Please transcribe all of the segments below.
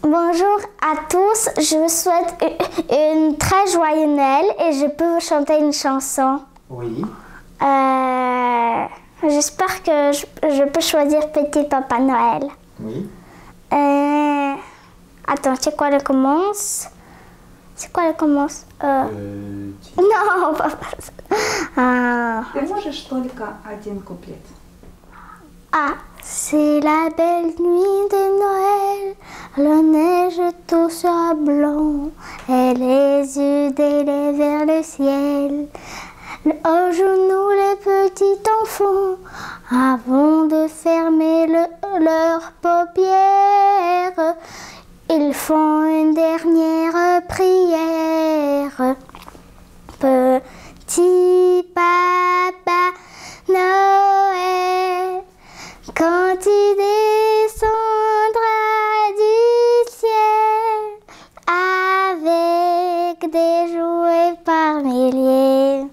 Bonjour à tous, je vous souhaite une très joyeuse Noël et je peux vous chanter une chanson. Oui. J'espère que je peux choisir Petit Papa Noël. Oui. Attends, c'est quoi le commence? C'est quoi le commence? Non, папа. Ты можешь только один куплет? C'est la belle nuit de Noël, la neige tout sera blanc, et les yeux d'élèves vers le ciel. Aux genoux les petits enfants, avant de fermer leurs paupières, ils font une dernière prière. Petit Papa Noël, quand il descendra du ciel, avec des jouets par milliers,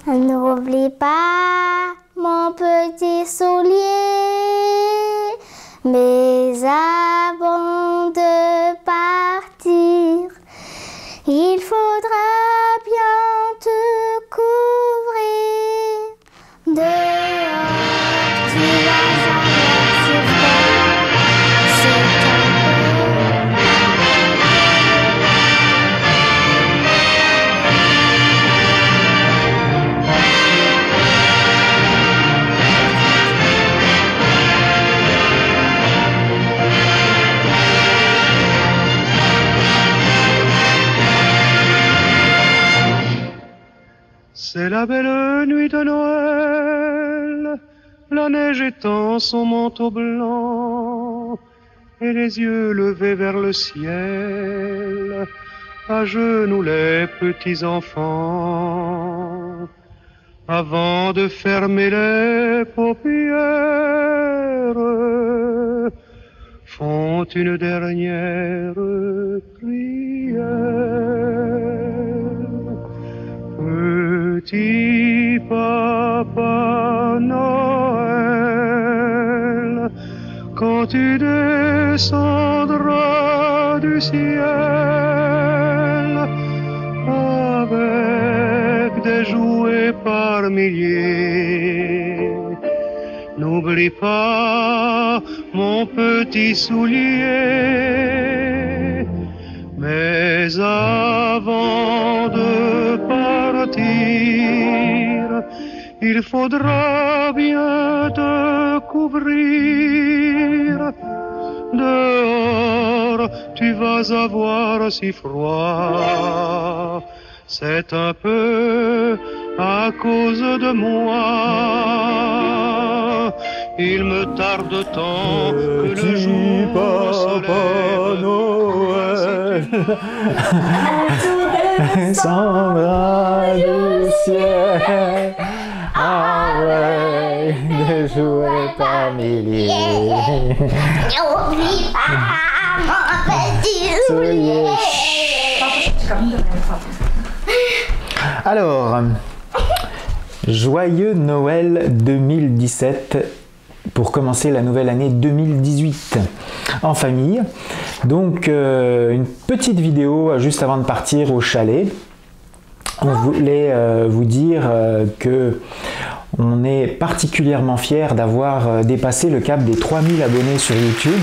n'oublie pas mon petit soulier. Mais avant de partir, il faudra bien te couvrir. Dehors, tu vas avoir si froid, c'est C'est la belle nuit de Noël, la neige étend son manteau blanc, et les yeux levés vers le ciel, à genoux les petits enfants, avant de fermer les paupières, font une dernière prière. Petit Papa Noël, quand tu descendras du ciel, avec des jouets par milliers, n'oublie pas mon petit soulier. Mais avant de partir, il faudra bien te couvrir. Dehors, tu vas avoir si froid. C'est un peu à cause de moi. Il me tarde tant que le jour Papa Noël descendra du ciel avec des jouets par milliers. N'oublie pas mon petit soulier. Alors, joyeux Noël 2017 pour commencer la nouvelle année 2018 en famille. Donc une petite vidéo juste avant de partir au chalet. On voulait vous dire que on est particulièrement fiers d'avoir dépassé le cap des 3000 abonnés sur YouTube.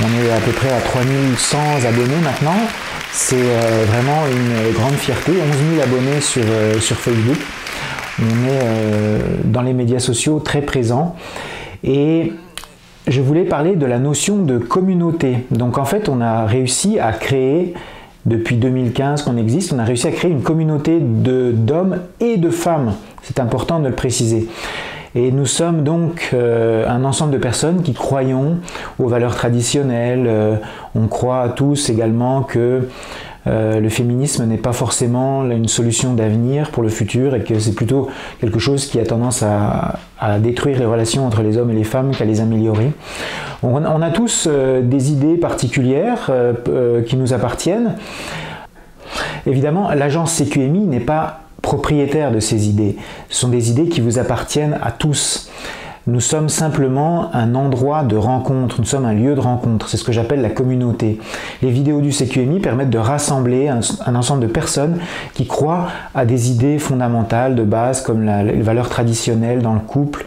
On est à peu près à 3100 abonnés maintenant. C'est vraiment une grande fierté. 11 000 abonnés sur Facebook. On est dans les médias sociaux très présents. Et je voulais parler de la notion de communauté. Donc en fait, on a réussi à créer, depuis 2015 qu'on existe, on a réussi à créer une communauté d'hommes et de femmes. C'est important de le préciser. Et nous sommes donc un ensemble de personnes qui croyons aux valeurs traditionnelles. On croit tous également que le féminisme n'est pas forcément une solution d'avenir pour le futur et que c'est plutôt quelque chose qui a tendance à détruire les relations entre les hommes et les femmes qu'à les améliorer. On a tous des idées particulières qui nous appartiennent. Évidemment, l'agence CQMI n'est pas propriétaire de ces idées. Ce sont des idées qui vous appartiennent à tous. Nous sommes simplement un endroit de rencontre, nous sommes un lieu de rencontre, c'est ce que j'appelle la communauté. Les vidéos du CQMI permettent de rassembler un ensemble de personnes qui croient à des idées fondamentales de base comme les valeurs traditionnelles dans le couple,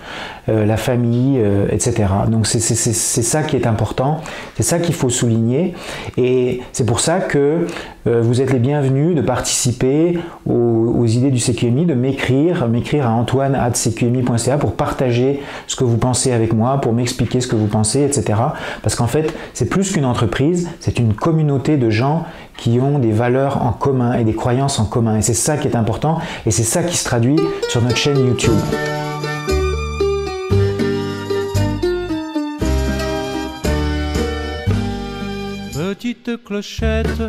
la famille, etc. Donc c'est ça qui est important, c'est ça qu'il faut souligner et c'est pour ça que vous êtes les bienvenus de participer aux idées du CQMI, de m'écrire à antoine@cqmi.ca pour partager ce que vous pensez avec moi, pour m'expliquer ce que vous pensez, etc. Parce qu'en fait, c'est plus qu'une entreprise, c'est une communauté de gens qui ont des valeurs en commun et des croyances en commun. Et c'est ça qui est important et c'est ça qui se traduit sur notre chaîne YouTube. Petite clochette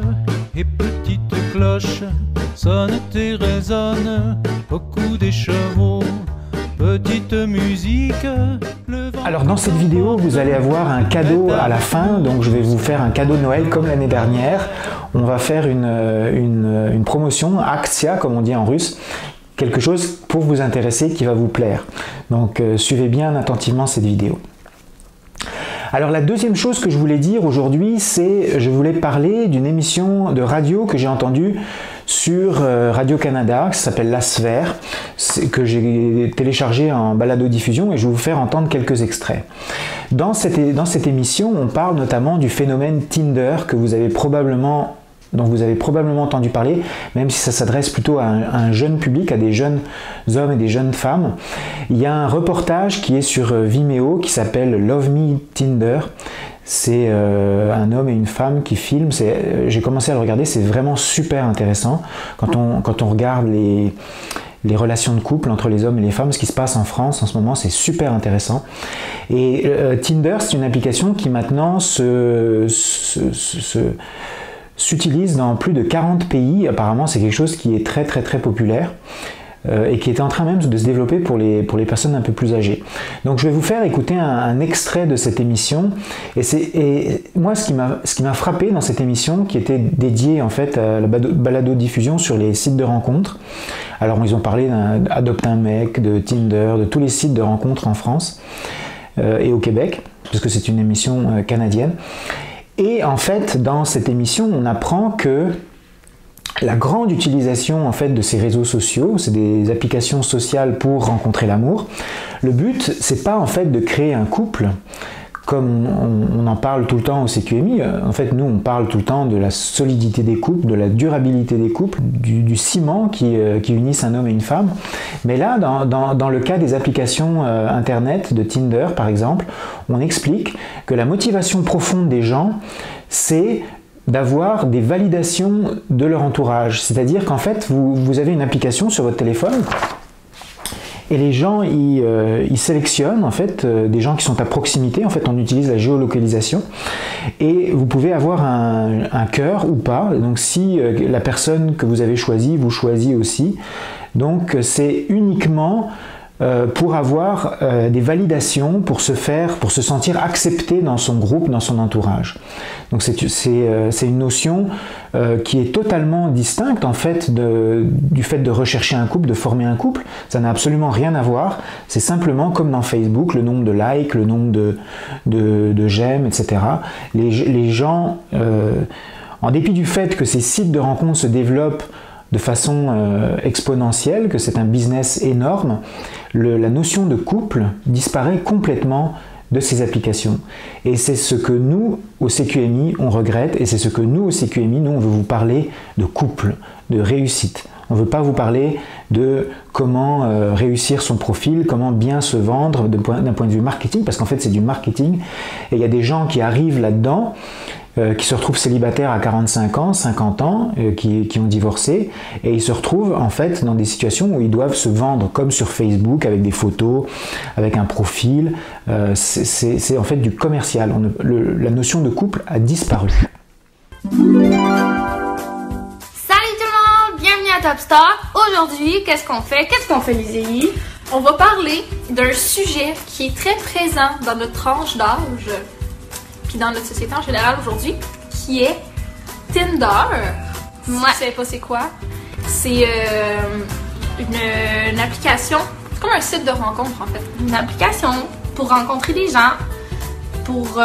et petite cloche sonnent et résonnent au coup des chevaux. Petite musique. Alors dans cette vidéo, vous allez avoir un cadeau à la fin, donc je vais vous faire un cadeau de Noël comme l'année dernière. On va faire une promotion, aktia comme on dit en russe, quelque chose pour vous intéresser qui va vous plaire. Donc suivez bien attentivement cette vidéo. Alors la deuxième chose que je voulais dire aujourd'hui, c'est je voulais parler d'une émission de radio que j'ai entendue sur Radio-Canada, qui s'appelle La Sphère, que j'ai téléchargée en balado-diffusion et je vais vous faire entendre quelques extraits. Dans cette émission, on parle notamment du phénomène Tinder dont vous avez probablement entendu parler, même si ça s'adresse plutôt à un jeune public, à des jeunes hommes et des jeunes femmes. Il y a un reportage qui est sur Vimeo qui s'appelle Love Me Tinder. C'est un homme et une femme qui filment. J'ai commencé à le regarder, c'est vraiment super intéressant. Quand on regarde les relations de couple entre les hommes et les femmes, ce qui se passe en France en ce moment, c'est super intéressant. Et Tinder, c'est une application qui maintenant s'utilise dans plus de 40 pays. Apparemment, c'est quelque chose qui est très populaire et qui est en train même de se développer pour les personnes un peu plus âgées. Donc je vais vous faire écouter un extrait de cette émission et moi ce qui m'a frappé dans cette émission qui était dédiée en fait à la balado-diffusion sur les sites de rencontres. Alors ils ont parlé d'Adopte un mec, de Tinder, de tous les sites de rencontres en France et au Québec, puisque c'est une émission canadienne. Et en fait, dans cette émission, on apprend que la grande utilisation en fait de ces réseaux sociaux, c'est des applications sociales pour rencontrer l'amour. Le but, c'est pas en fait de créer un couple, comme on en parle tout le temps au CQMI. En fait, nous, on parle tout le temps de la solidité des couples, de la durabilité des couples, du ciment qui unissent un homme et une femme. Mais là, dans le cas des applications Internet, de Tinder par exemple, on explique que la motivation profonde des gens, c'est d'avoir des validations de leur entourage. C'est-à-dire qu'en fait, vous avez une application sur votre téléphone et les gens ils sélectionnent en fait des gens qui sont à proximité. En fait, on utilise la géolocalisation et vous pouvez avoir un cœur ou pas. Donc si la personne que vous avez choisie vous choisit aussi, donc c'est uniquement pour avoir des validations, pour se sentir accepté dans son groupe, dans son entourage. Donc c'est une notion qui est totalement distincte en fait du fait de rechercher un couple, de former un couple. Ça n'a absolument rien à voir. C'est simplement comme dans Facebook, le nombre de likes, le nombre de j'aime, etc. Les gens, en dépit du fait que ces sites de rencontres se développent de façon exponentielle, que c'est un business énorme, la notion de couple disparaît complètement de ces applications. Et c'est ce que nous, au CQMI, on regrette, et c'est ce que nous, au CQMI, nous, on veut vous parler de couple, de réussite. On ne veut pas vous parler de comment réussir son profil, comment bien se vendre d'un point de vue marketing, parce qu'en fait, c'est du marketing, et il y a des gens qui arrivent là-dedans, qui se retrouvent célibataires à 45 ans, 50 ans, qui ont divorcé, et ils se retrouvent en fait dans des situations où ils doivent se vendre comme sur Facebook, avec des photos, avec un profil. C'est en fait du commercial. La notion de couple a disparu. Salut tout le monde, bienvenue à Top Star. Aujourd'hui, qu'est-ce qu'on fait les amis? On va parler d'un sujet qui est très présent dans notre tranche d'âge, puis dans notre société en général aujourd'hui, qui est Tinder. Si vous savez pas c'est quoi, c'est une application, c'est comme un site de rencontre en fait. Une application pour rencontrer des gens, pour...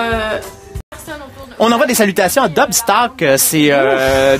On envoie des salutations à Dubstock. C'est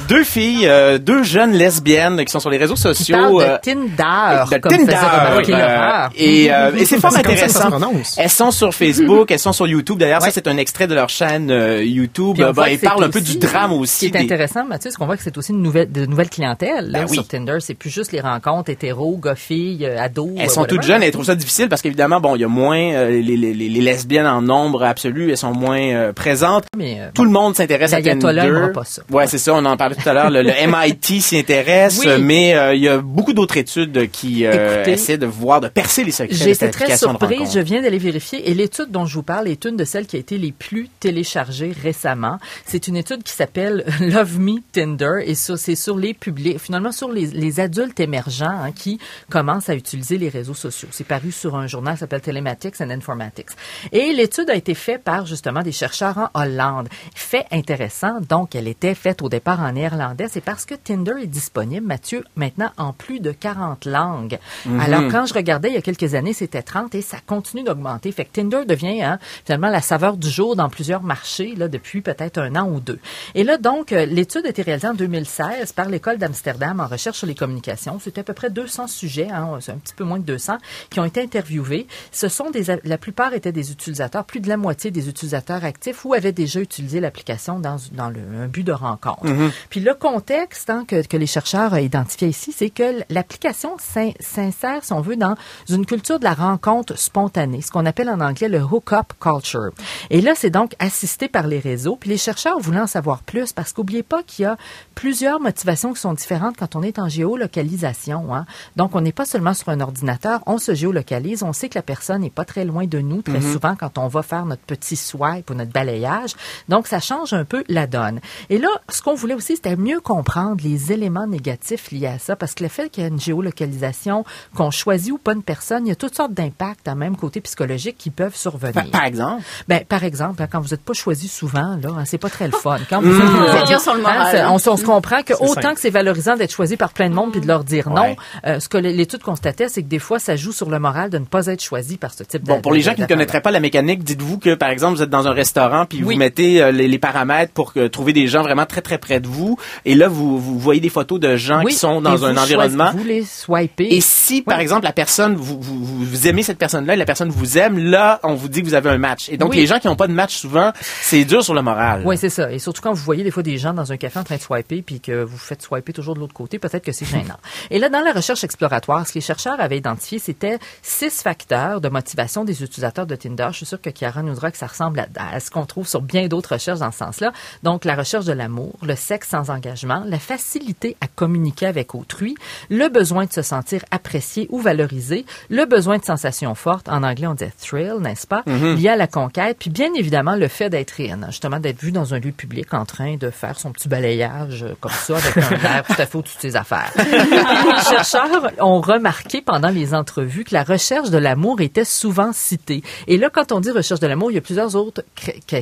deux filles, deux jeunes lesbiennes qui sont sur les réseaux sociaux. De Tinder. Comme faisait remarquer Laura. Et c'est fort intéressant. Ça Elles sont sur Facebook, elles sont sur YouTube. D'ailleurs, ça, c'est un extrait de leur chaîne YouTube. Ils parlent un peu du drame aussi. Ce qui est intéressant, Mathieu, c'est qu'on voit que c'est aussi une nouvelle clientèle là, sur Tinder. C'est plus juste les rencontres hétéros, gars, filles, ados. Elles sont toutes jeunes et elles trouvent ça difficile parce qu'évidemment, bon, il y a moins les lesbiennes en nombre absolu. Elles sont moins présentes. Mais tout le monde s'intéresse à Tinder. Pas ça. Ouais, c'est ça. On en parlait tout à l'heure. Le MIT s'y intéresse, mais il y a beaucoup d'autres études qui essaient de percer les secrets de cette application de rencontre. J'ai été très surprise. Je viens d'aller vérifier. Et l'étude dont je vous parle est une de celles qui a été les plus téléchargées récemment. C'est une étude qui s'appelle Love Me Tinder. Et ça, c'est sur les publics, finalement sur les adultes émergents qui commencent à utiliser les réseaux sociaux. C'est paru sur un journal qui s'appelle Telematics and Informatics. Et l'étude a été faite par justement des chercheurs en Hollande. Fait intéressant, donc elle était faite au départ en néerlandais, c'est parce que Tinder est disponible, Mathieu, maintenant en plus de 40 langues. Alors quand je regardais il y a quelques années, c'était 30 et ça continue d'augmenter. Fait que Tinder devient finalement la saveur du jour dans plusieurs marchés là, depuis peut-être 1 an ou 2. Et là donc, l'étude a été réalisée en 2016 par l'École d'Amsterdam en recherche sur les communications. C'était à peu près 200 sujets, c'est un petit peu moins de 200, qui ont été interviewés. Ce sont la plupart étaient des utilisateurs, plus de la moitié des utilisateurs actifs ou avaient déjà utilisé l'application dans un but de rencontre. Puis le contexte que les chercheurs ont identifié ici, c'est que l'application s'insère, si on veut, dans une culture de la rencontre spontanée, ce qu'on appelle en anglais le hook-up culture. Et là, c'est donc assisté par les réseaux. Puis les chercheurs voulaient en savoir plus parce qu'oubliez pas qu'il y a plusieurs motivations qui sont différentes quand on est en géolocalisation. Donc, on n'est pas seulement sur un ordinateur, on se géolocalise, on sait que la personne n'est pas très loin de nous, très souvent quand on va faire notre petit swipe ou notre balayage. Donc, ça change un peu la donne. Et là, ce qu'on voulait aussi, c'était mieux comprendre les éléments négatifs liés à ça, parce que le fait qu'il y a une géolocalisation, qu'on choisit ou pas une personne, il y a toutes sortes d'impacts, même côté psychologique, qui peuvent survenir. Par exemple? Par exemple, quand vous n'êtes pas choisi souvent, là, c'est pas très le fun. Quand vous dire sur le moral. On se comprend que autant que c'est valorisant d'être choisi par plein de monde puis de leur dire non, ce que l'étude constatait, c'est que des fois, ça joue sur le moral de ne pas être choisi par ce type Bon, pour les gens qui ne connaîtraient pas la mécanique, dites-vous que, par exemple, vous êtes dans un restaurant puis vous mettez les paramètres pour trouver des gens vraiment très, très près de vous. Et là, vous voyez des photos de gens qui sont dans un environnement. Vous les swipez. Et si, par exemple, la personne, vous aimez cette personne-là et la personne vous aime, là, on vous dit que vous avez un match. Et donc, les gens qui n'ont pas de match, souvent, c'est dur sur le moral. Oui, c'est ça. Et surtout quand vous voyez des fois des gens dans un café en train de swiper puis que vous faites swiper toujours de l'autre côté, peut-être que c'est gênant. Et là, dans la recherche exploratoire, ce que les chercheurs avaient identifié, c'était 6 facteurs de motivation des utilisateurs de Tinder. Je suis sûre que Chiara nous dira que ça ressemble à ce qu'on trouve sur bien d'autres recherches dans ce sens-là. Donc, la recherche de l'amour, le sexe sans engagement, la facilité à communiquer avec autrui, le besoin de se sentir apprécié ou valorisé, le besoin de sensations fortes, en anglais on dit thrill, n'est-ce pas, lié à la conquête, puis bien évidemment le fait d'être in, justement d'être vu dans un lieu public en train de faire son petit balayage comme ça, avec un verre tout à fait au-dessus de ses affaires. Les chercheurs ont remarqué pendant les entrevues que la recherche de l'amour était souvent citée. Et là, quand on dit recherche de l'amour, il y a plusieurs autres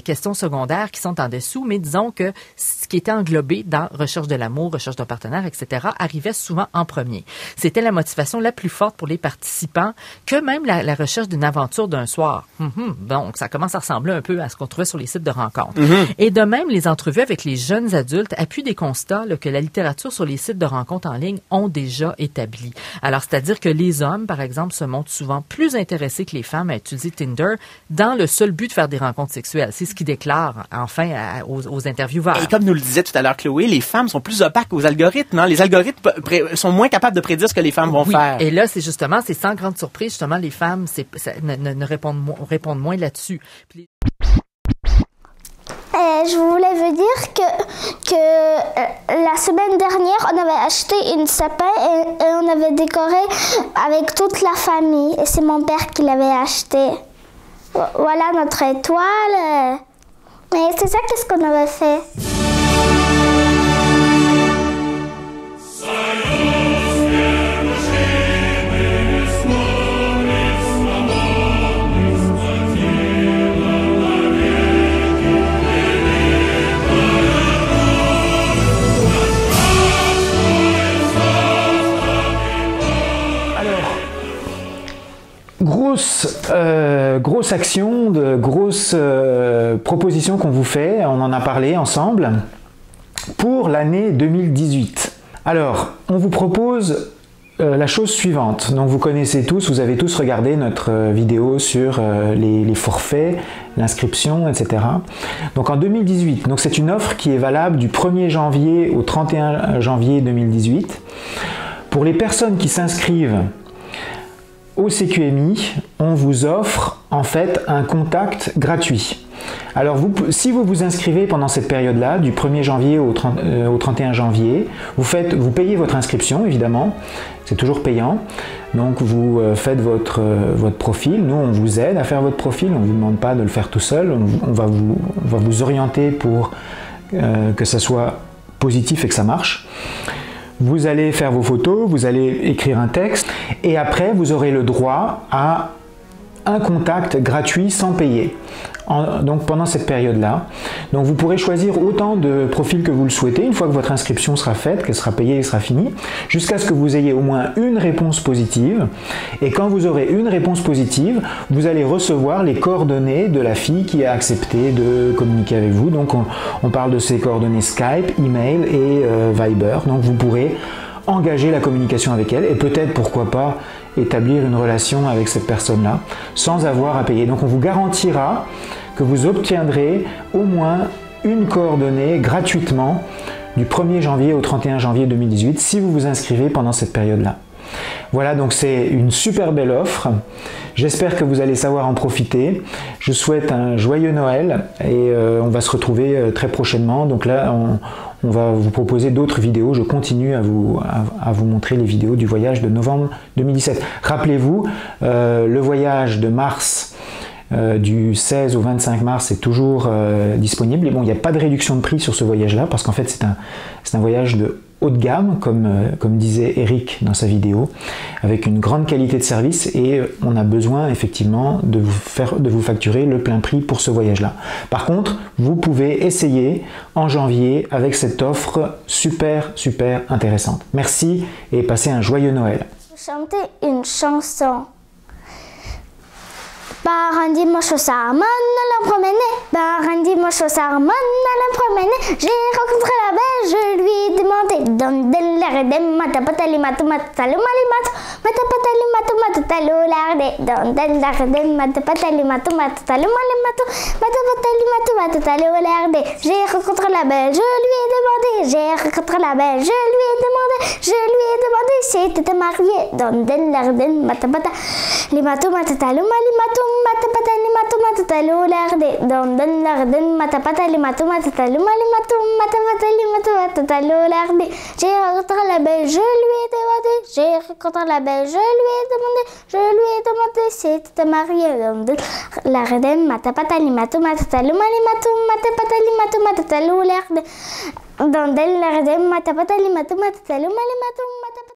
questions secondaires qui sont en dessous, mais disons que ce qui était englobé dans recherche de l'amour, recherche d'un partenaire, etc., arrivait souvent en premier. C'était la motivation la plus forte pour les participants que même la recherche d'une aventure d'un soir. Donc, ça commence à ressembler un peu à ce qu'on trouvait sur les sites de rencontres. Et de même, les entrevues avec les jeunes adultes appuient des constats là, que la littérature sur les sites de rencontres en ligne ont déjà établis. Alors, c'est-à-dire que les hommes, par exemple, se montrent souvent plus intéressés que les femmes à utiliser Tinder dans le seul but de faire des rencontres sexuelles. C'est ce qu'ils déclarent, enfin, aux intervieweurs. Et comme nous le disait tout à l'heure Chloé, les femmes sont plus opaques aux algorithmes. Les algorithmes sont moins capables de prédire ce que les femmes vont faire. Et là, c'est sans grande surprise, justement, les femmes ne répondent moins là-dessus. Je voulais vous dire que la semaine dernière, on avait acheté une sapin et on avait décoré avec toute la famille. Et c'est mon père qui l'avait acheté. Voilà notre étoile. Mais c'est ça, qu'est-ce qu'on avait fait? grosse action, de grosses propositions qu'on vous fait, on en a parlé ensemble, pour l'année 2018. Alors, on vous propose la chose suivante. Donc vous connaissez tous, vous avez tous regardé notre vidéo sur les forfaits, l'inscription, etc. Donc en 2018, donc c'est une offre qui est valable du 1er janvier au 31 janvier 2018. Pour les personnes qui s'inscrivent au CQMI, on vous offre en fait un contact gratuit. Alors si vous vous inscrivez pendant cette période-là, du 1er janvier au 31 janvier, vous payez votre inscription évidemment, c'est toujours payant, donc vous faites votre profil, nous on vous aide à faire votre profil, on ne vous demande pas de le faire tout seul, on va vous orienter pour que ça soit positif et que ça marche. Vous allez faire vos photos, vous allez écrire un texte et après vous aurez le droit à un contact gratuit sans payer. Donc pendant cette période-là. Donc vous pourrez choisir autant de profils que vous le souhaitez une fois que votre inscription sera faite, qu'elle sera payée et sera finie, jusqu'à ce que vous ayez au moins une réponse positive. Et quand vous aurez une réponse positive, vous allez recevoir les coordonnées de la fille qui a accepté de communiquer avec vous. Donc on parle de ces coordonnées Skype, email et Viber. Donc vous pourrez engager la communication avec elle et peut-être, pourquoi pas, établir une relation avec cette personne-là sans avoir à payer. Donc on vous garantira que vous obtiendrez au moins une coordonnée gratuitement du 1er janvier au 31 janvier 2018 si vous vous inscrivez pendant cette période-là. Voilà, donc c'est une super belle offre. J'espère que vous allez savoir en profiter. Je vous souhaite un joyeux Noël et on va se retrouver très prochainement. Donc là, on va vous proposer d'autres vidéos. Je continue à vous montrer les vidéos du voyage de novembre 2017. Rappelez-vous, le voyage de mars, du 16 au 25 mars, est toujours disponible. Et bon, il n'y a pas de réduction de prix sur ce voyage-là parce qu'en fait, c'est un voyage de haut de gamme, comme disait Eric dans sa vidéo, avec une grande qualité de service et on a besoin effectivement de vous facturer le plein prix pour ce voyage-là. Par contre, vous pouvez essayer en janvier avec cette offre super intéressante. Merci et passez un joyeux Noël. Chanter une chanson. Par un dimanche au Sarman, allant promener. Par un dimanche au Sarman, allant promener. J'ai rencontré la belle, je lui ai demandé. Donne de l'air de matapatali matamatalu malimat. Matapatali matamatalu larde. Donne de l'air de matapatali matamatalu malimat. Matapatali matamatalu larde. J'ai rencontré la belle, je lui ai demandé. J'ai rencontré la belle, je lui ai demandé. Je lui ai demandé si tu étais mariée. Donne de l'air de matapatali matamatalu malimat. Matapatali matamatalu larde. Donne de l'air de matapatali matamatalu malimat. Matapatali matamatalu larde. J'ai rencontré la belle, je lui ai demandé. J'ai rencontré la belle, je lui ai demandé. Je lui ai demandé si tu étais mariée. Donne de l'air de matapatali matamatalu malimat. Matapatali matamatalu larde. Donde el ardem matapatali matamatalu malimatum.